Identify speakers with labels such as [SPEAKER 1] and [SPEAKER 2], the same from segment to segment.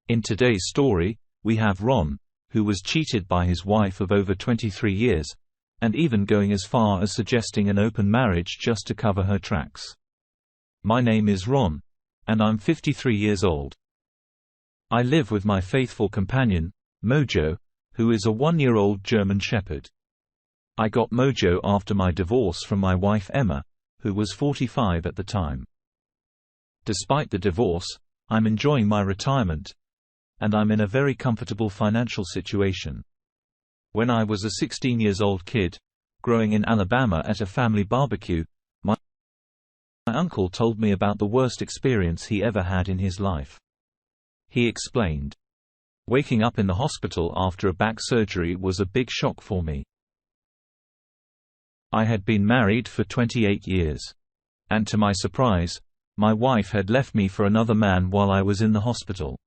[SPEAKER 1] In today's story, we have Ron, who was cheated by his wife of over 23 years, and even going as far as suggesting an open marriage just to cover her tracks. My name is Ron, and I'm 53 years old. I live with my faithful companion, Mojo, who is a 1-year-old German Shepherd. I got Mojo after my divorce from my wife Emma, who was 45 at the time. Despite the divorce, I'm enjoying my retirement, and I'm in a very comfortable financial situation. When I was a 16-year-old kid, growing in Alabama at a family barbecue, my uncle told me about the worst experience he ever had in his life. He explained, "Waking up in the hospital after a back surgery was a big shock for me. I had been married for 28 years. And to my surprise, my wife had left me for another man while I was in the hospital.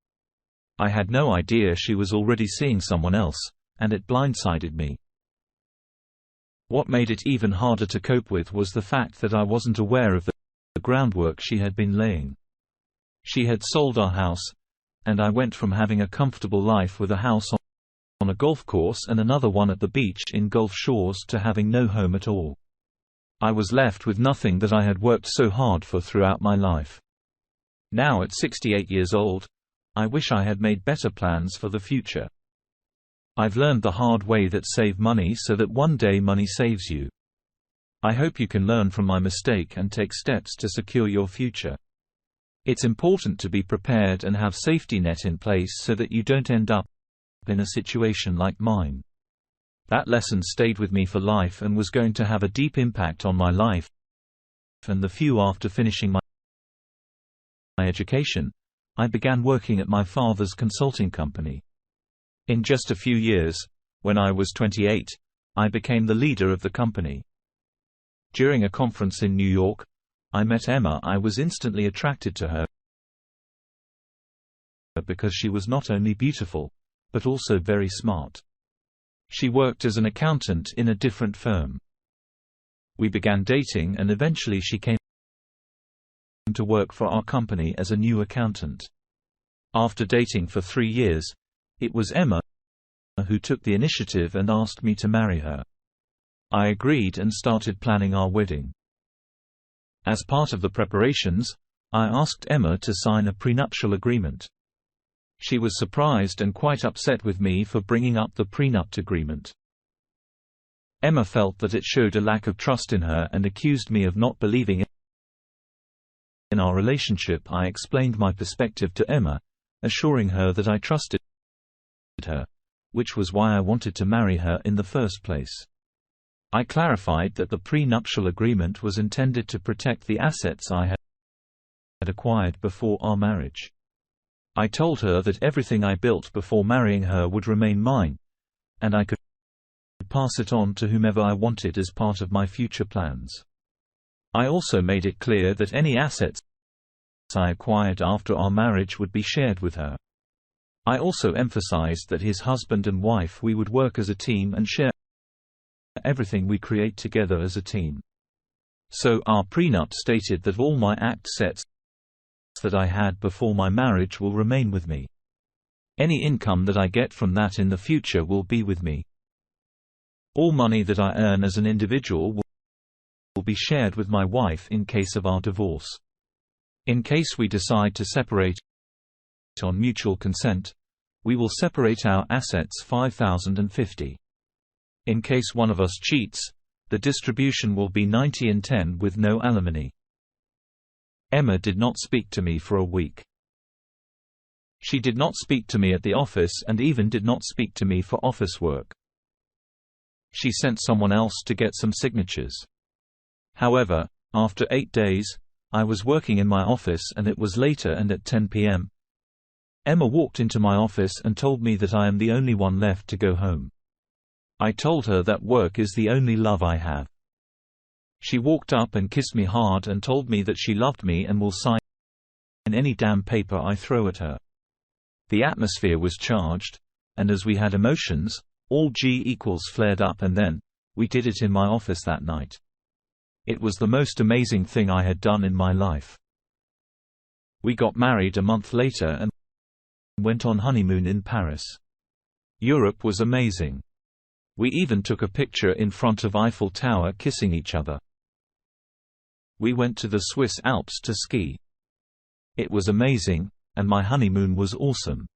[SPEAKER 1] I had no idea she was already seeing someone else, and it blindsided me. What made it even harder to cope with was the fact that I wasn't aware of the groundwork she had been laying. She had sold our house, and I went from having a comfortable life with a house on a golf course and another one at the beach in Gulf Shores to having no home at all. I was left with nothing that I had worked so hard for throughout my life. Now at 68 years old, I wish I had made better plans for the future. I've learned the hard way that save money so that one day money saves you. I hope you can learn from my mistake and take steps to secure your future. It's important to be prepared and have safety net in place so that you don't end up in a situation like mine. That lesson stayed with me for life and was going to have a deep impact on my life and the few after finishing my education. I began working at my father's consulting company. In just a few years, when I was 28, I became the leader of the company. During a conference in New York, I met Emma. I was instantly attracted to her because she was not only beautiful, but also very smart. She worked as an accountant in a different firm. We began dating and eventually she came to work for our company as a new accountant. After dating for 3 years, it was Emma who took the initiative and asked me to marry her. I agreed and started planning our wedding. As part of the preparations, I asked Emma to sign a prenuptial agreement. She was surprised and quite upset with me for bringing up the prenup agreement. Emma felt that it showed a lack of trust in her and accused me of not believing in our relationship. I explained my perspective to Emma, assuring her that I trusted her, which was why I wanted to marry her in the first place. I clarified that the prenuptial agreement was intended to protect the assets I had acquired before our marriage. I told her that everything I built before marrying her would remain mine, and I could pass it on to whomever I wanted as part of my future plans. I also made it clear that any assets I acquired after our marriage would be shared with her. I also emphasized that as husband and wife we would work as a team and share everything we create together as a team. So our prenup stated that all my assets that I had before my marriage will remain with me. Any income that I get from that in the future will be with me. All money that I earn as an individual will be shared with my wife in case of our divorce. In case we decide to separate on mutual consent, we will separate our assets 50/50. In case one of us cheats, the distribution will be 90/10 with no alimony. Emma did not speak to me for a week. She did not speak to me at the office and even did not speak to me for office work. She sent someone else to get some signatures. However, after 8 days, I was working in my office and it was later, and at 10 p.m. Emma walked into my office and told me that I am the only one left to go home. I told her that work is the only love I have. She walked up and kissed me hard and told me that she loved me and will sign any damn paper I throw at her. The atmosphere was charged, and as we had emotions, all G equals flared up, and then we did it in my office that night. It was the most amazing thing I had done in my life. We got married a month later and went on honeymoon in Paris. Europe was amazing. We even took a picture in front of Eiffel Tower kissing each other. We went to the Swiss Alps to ski. It was amazing, and my honeymoon was awesome.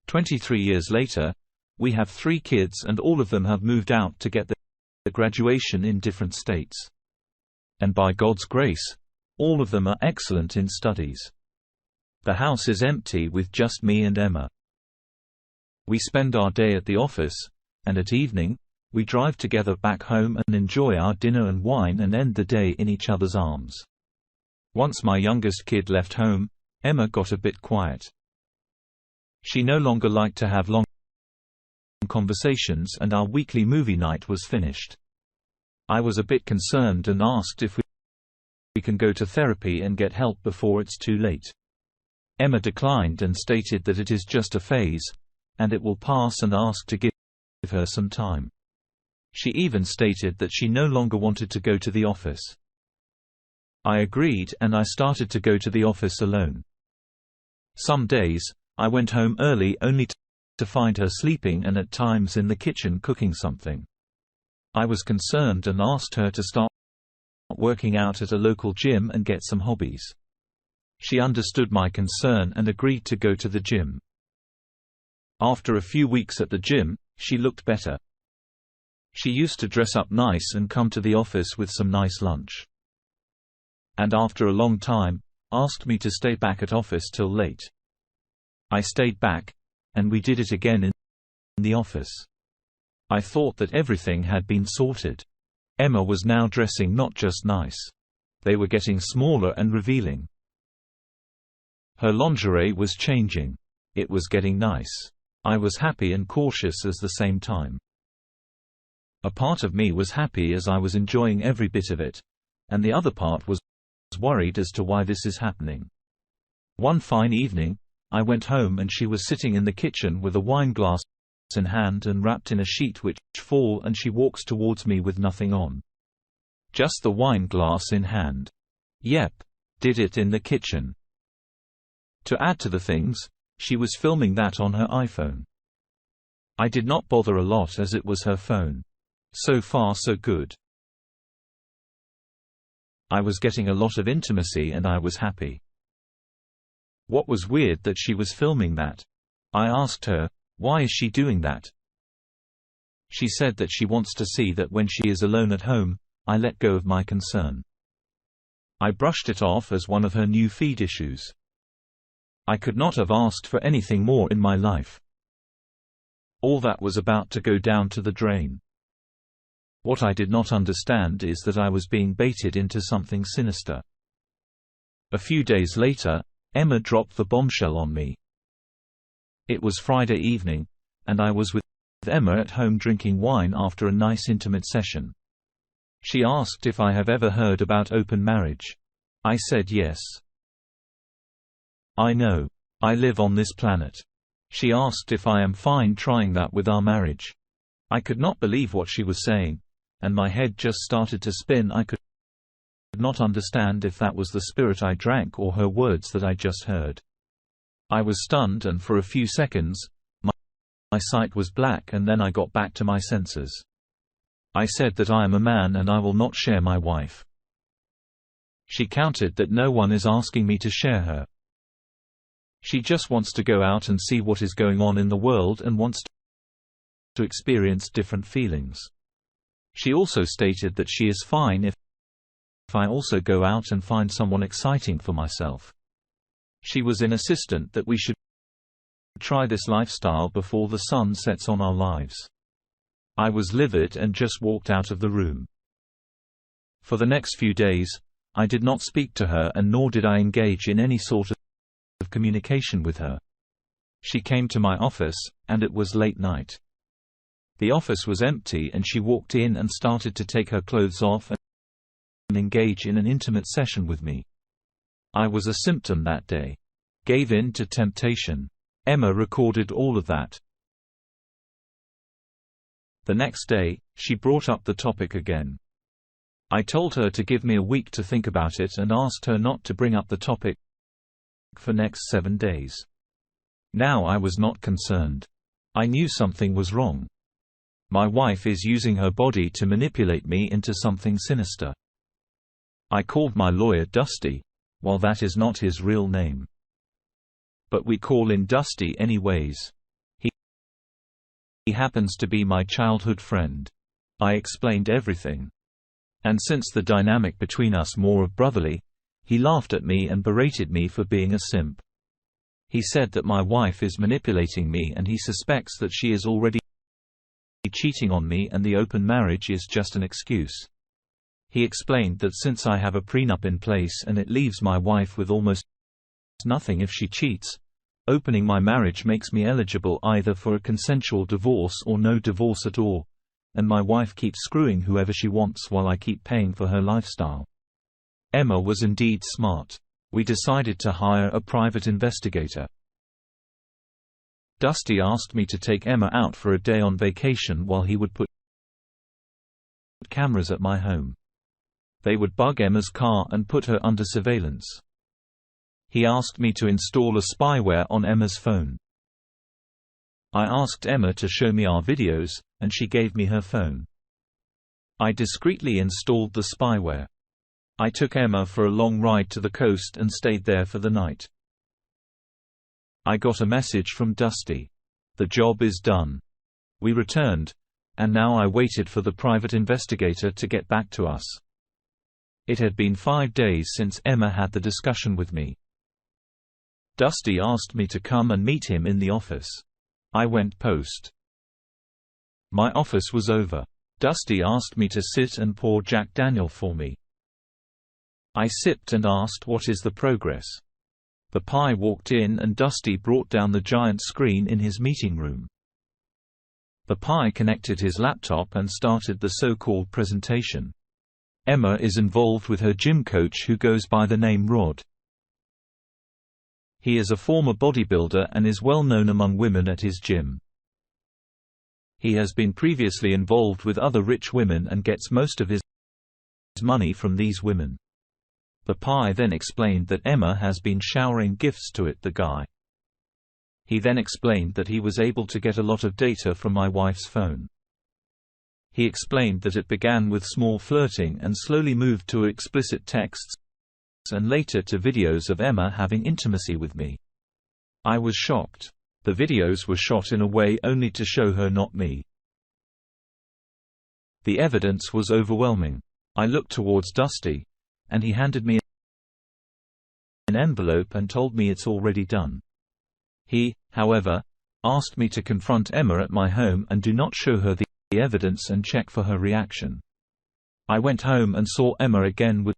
[SPEAKER 1] 23 years later, we have 3 kids and all of them have moved out to get their graduation in different states. And by God's grace, all of them are excellent in studies. The house is empty with just me and Emma. We spend our day at the office, and at evening, we drive together back home and enjoy our dinner and wine and end the day in each other's arms. Once my youngest kid left home, Emma got a bit quiet. She no longer liked to have long conversations and our weekly movie night was finished. I was a bit concerned and asked if we can go to therapy and get help before it's too late. Emma declined and stated that it is just a phase, and it will pass, and asked to give her some time. She even stated that she no longer wanted to go to the office. I agreed and I started to go to the office alone. Some days, I went home early only to find her sleeping and at times in the kitchen cooking something. I was concerned and asked her to start working out at a local gym and get some hobbies. She understood my concern and agreed to go to the gym. After a few weeks at the gym, she looked better. She used to dress up nice and come to the office with some nice lunch. And after a long time, asked me to stay back at office till late. I stayed back, and we did it again in the office. I thought that everything had been sorted. Emma was now dressing not just nice. They were getting smaller and revealing. Her lingerie was changing. It was getting nice. I was happy and cautious at the same time. A part of me was happy as I was enjoying every bit of it, and the other part was worried as to why this is happening. One fine evening, I went home and she was sitting in the kitchen with a wine glass in hand and wrapped in a sheet which fall, and she walks towards me with nothing on. Just the wine glass in hand. Yep, did it in the kitchen. To add to the things, she was filming that on her iPhone. I did not bother a lot as it was her phone. So far so good. I was getting a lot of intimacy and I was happy. What was weird that she was filming that. I asked her, why is she doing that? She said that she wants to see that when she is alone at home, I let go of my concern. I brushed it off as one of her new feed issues. I could not have asked for anything more in my life. All that was about to go down to the drain. What I did not understand is that I was being baited into something sinister. A few days later, Emma dropped the bombshell on me. It was Friday evening, and I was with Emma at home drinking wine after a nice intimate session. She asked if I have ever heard about open marriage. I said yes. I know. I live on this planet. She asked if I am fine trying that with our marriage. I could not believe what she was saying, and my head just started to spin. I could not understand if that was the spirit I drank or her words that I just heard. I was stunned, and for a few seconds, my sight was black, and then I got back to my senses. I said that I am a man and I will not share my wife. She countered that no one is asking me to share her. She just wants to go out and see what is going on in the world and wants to experience different feelings. She also stated that she is fine if I also go out and find someone exciting for myself. She was insistent that we should try this lifestyle before the sun sets on our lives. I was livid and just walked out of the room. For the next few days, I did not speak to her, and nor did I engage in any sort of communication with her. She came to my office, and it was late night. The office was empty, and she walked in and started to take her clothes off and engage in an intimate session with me. I was a symptom that day. Gave in to temptation. Emma recorded all of that. The next day, she brought up the topic again. I told her to give me a week to think about it and asked her not to bring up the topic for next 7 days. Now I was not concerned. I knew something was wrong. My wife is using her body to manipulate me into something sinister. I called my lawyer Dusty, while that is not his real name. But we call him Dusty anyways. He happens to be my childhood friend. I explained everything. And since the dynamic between us more of brotherly, he laughed at me and berated me for being a simp. He said that my wife is manipulating me and he suspects that she is already cheating on me and the open marriage is just an excuse. He explained that since I have a prenup in place and it leaves my wife with almost nothing if she cheats, opening my marriage makes me eligible either for a consensual divorce or no divorce at all, and my wife keeps screwing whoever she wants while I keep paying for her lifestyle. Emma was indeed smart. We decided to hire a private investigator. Dusty asked me to take Emma out for a day on vacation while he would put cameras at my home. They would bug Emma's car and put her under surveillance. He asked me to install a spyware on Emma's phone. I asked Emma to show me our videos, and she gave me her phone. I discreetly installed the spyware. I took Emma for a long ride to the coast and stayed there for the night. I got a message from Dusty. The job is done. We returned, and now I waited for the private investigator to get back to us. It had been 5 days since Emma had the discussion with me. Dusty asked me to come and meet him in the office. I went post. My office was over. Dusty asked me to sit and pour Jack Daniel for me. I sipped and asked, "What is the progress?" The pie walked in and Dusty brought down the giant screen in his meeting room. The pie connected his laptop and started the so-called presentation. Emma is involved with her gym coach who goes by the name Rod. He is a former bodybuilder and is well known among women at his gym. He has been previously involved with other rich women and gets most of his money from these women. The pie then explained that Emma has been showering gifts to the guy. He then explained that he was able to get a lot of data from my wife's phone. He explained that it began with small flirting and slowly moved to explicit texts, and later to videos of Emma having intimacy with me. I was shocked. The videos were shot in a way only to show her, not me. The evidence was overwhelming. I looked towards Dusty, and he handed me an envelope and told me it's already done. He, however, asked me to confront Emma at my home and do not show her the evidence and check for her reaction. I went home and saw Emma again with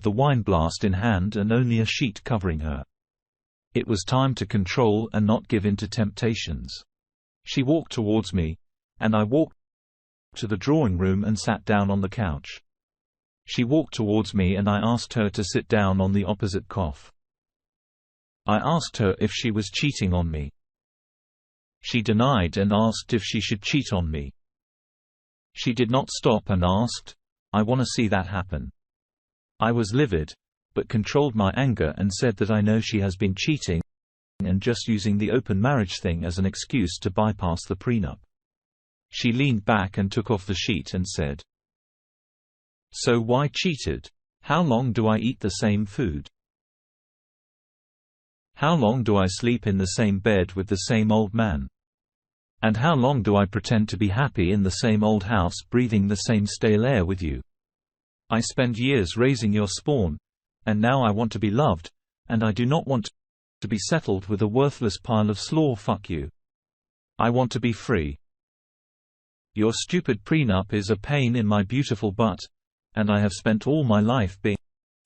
[SPEAKER 1] the wine blast in hand and only a sheet covering her. It was time to control and not give in to temptations. She walked towards me, and I walked to the drawing room and sat down on the couch. She walked towards me and I asked her to sit down on the opposite couch. I asked her if she was cheating on me. She denied and asked if she should cheat on me. She did not stop and asked, "I want to see that happen." I was livid, but controlled my anger and said that I know she has been cheating and just using the open marriage thing as an excuse to bypass the prenup. She leaned back and took off the sheet and said, "So why cheated? How long do I eat the same food? How long do I sleep in the same bed with the same old man? And how long do I pretend to be happy in the same old house breathing the same stale air with you? I spent years raising your spawn, and now I want to be loved, and I do not want to be settled with a worthless pile of slaw. Fuck you. I want to be free. Your stupid prenup is a pain in my beautiful butt, and I have spent all my life being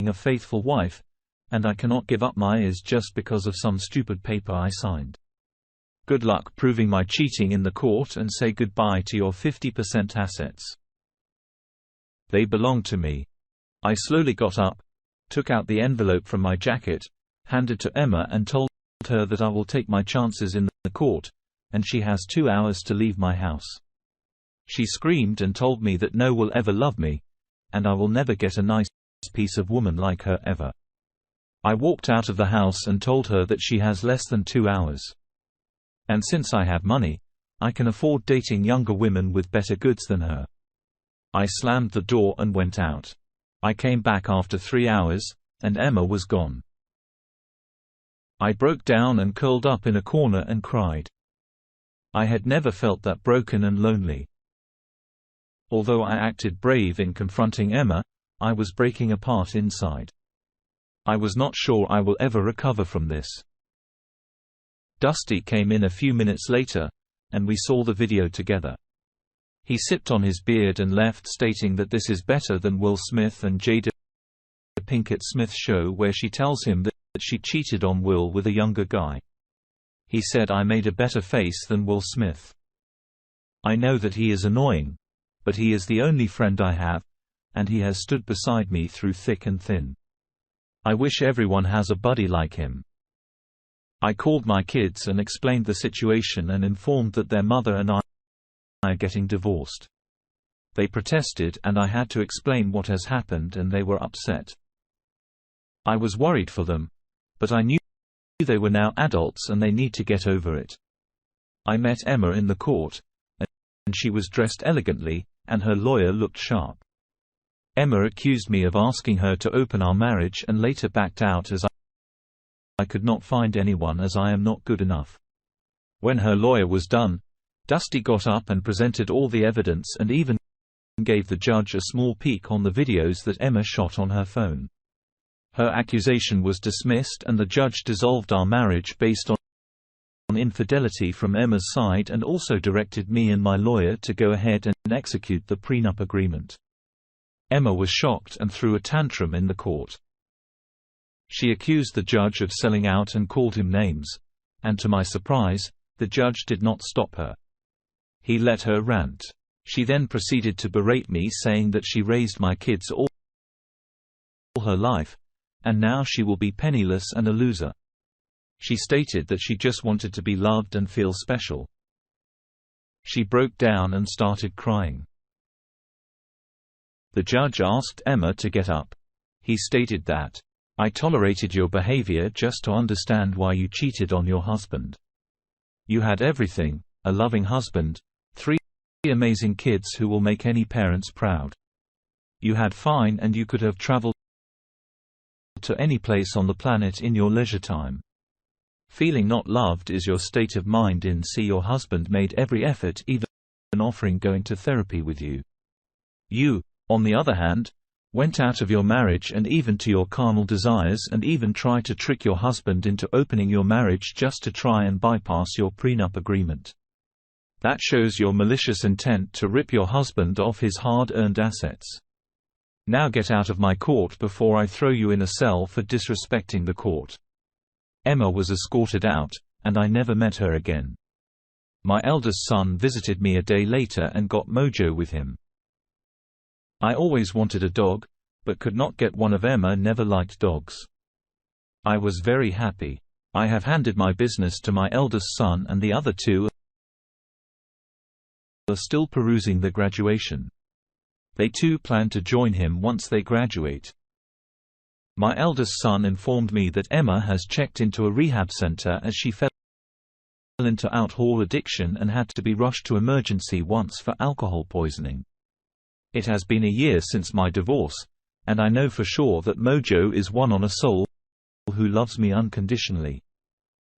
[SPEAKER 1] a faithful wife, and I cannot give up my is just because of some stupid paper I signed. Good luck proving my cheating in the court and say goodbye to your 50% assets. They belong to me." I slowly got up, took out the envelope from my jacket, handed to Emma and told her that I will take my chances in the court, and she has 2 hours to leave my house. She screamed and told me that no one will ever love me, and I will never get a nice piece of woman like her ever. I walked out of the house and told her that she has less than 2 hours. And since I have money, I can afford dating younger women with better goods than her. I slammed the door and went out. I came back after 3 hours, and Emma was gone. I broke down and curled up in a corner and cried. I had never felt that broken and lonely. Although I acted brave in confronting Emma, I was breaking apart inside. I was not sure I will ever recover from this. Dusty came in a few minutes later, and we saw the video together. He sipped on his beard and left, stating that this is better than Will Smith and Jada Pinkett Smith's show where she tells him that she cheated on Will with a younger guy. He said I made a better face than Will Smith. I know that he is annoying, but he is the only friend I have, and he has stood beside me through thick and thin. I wish everyone has a buddy like him. I called my kids and explained the situation and informed that their mother and I are getting divorced. They protested and I had to explain what has happened and they were upset. I was worried for them, but I knew they were now adults and they need to get over it. I met Emma in the court, and she was dressed elegantly, and her lawyer looked sharp. Emma accused me of asking her to open our marriage and later backed out as I could not find anyone as I am not good enough. When her lawyer was done, Dusty got up and presented all the evidence and even gave the judge a small peek on the videos that Emma shot on her phone. Her accusation was dismissed and the judge dissolved our marriage based on infidelity from Emma's side and also directed me and my lawyer to go ahead and execute the prenup agreement. Emma was shocked and threw a tantrum in the court. She accused the judge of selling out and called him names, and to my surprise, the judge did not stop her. He let her rant. She then proceeded to berate me, saying that she raised my kids all her life, and now she will be penniless and a loser. She stated that she just wanted to be loved and feel special. She broke down and started crying. The judge asked Emma to get up. He stated that, "I tolerated your behavior just to understand why you cheated on your husband. You had everything, a loving husband, 3 amazing kids who will make any parents proud. You had fine and you could have traveled to any place on the planet in your leisure time. Feeling not loved is your state of mind. Your husband made every effort, even offering going to therapy with you. You, on the other hand, went out of your marriage and even to your carnal desires and even tried to trick your husband into opening your marriage just to try and bypass your prenup agreement. That shows your malicious intent to rip your husband off his hard-earned assets. Now get out of my court before I throw you in a cell for disrespecting the court." Emma was escorted out, and I never met her again. My eldest son visited me a day later and got Mojo with him. I always wanted a dog, but could not get one. Emma never liked dogs. I was very happy. I have handed my business to my eldest son and the other 2 are still perusing the graduation. They too plan to join him once they graduate. My eldest son informed me that Emma has checked into a rehab center as she fell into alcohol addiction and had to be rushed to emergency once for alcohol poisoning. It has been a year since my divorce, and I know for sure that Mojo is one on a soul who loves me unconditionally.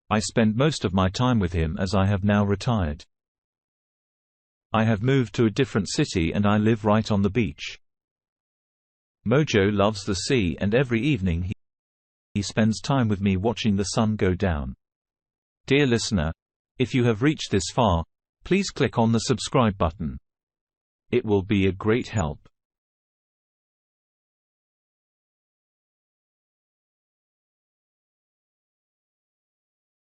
[SPEAKER 1] I spend most of my time with him as I have now retired. I have moved to a different city and I live right on the beach. Mojo loves the sea and every evening he spends time with me watching the sun go down. Dear listener, if you have reached this far, please click on the subscribe button. It will be a great help.